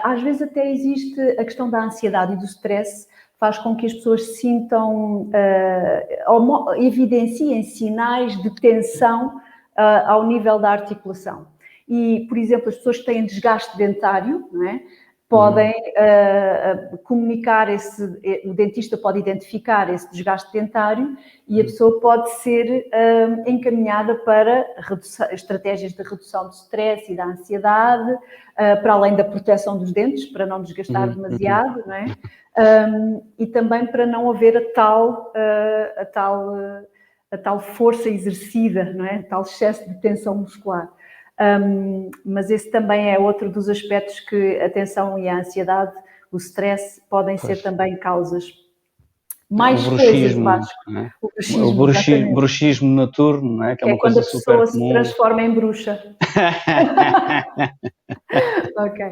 Às vezes até existe a questão da ansiedade e do stress, faz com que as pessoas sintam, evidenciem sinais de tensão ao nível da articulação. E, por exemplo, as pessoas que têm desgaste dentário, não é? Podem comunicar o dentista pode identificar esse desgaste dentário e a pessoa pode ser encaminhada para estratégias de redução do stress e da ansiedade, para além da proteção dos dentes, para não desgastar demasiado, não é? E também para não haver a tal força exercida, não é? Tal excesso de tensão muscular. Mas esse também é outro dos aspectos que a tensão e a ansiedade, o stress, podem ser também causas. Mais coisas, Vasco. É? O bruxismo noturno, não é? Que é uma quando coisa super comum. a pessoa se transforma em bruxa. Ok.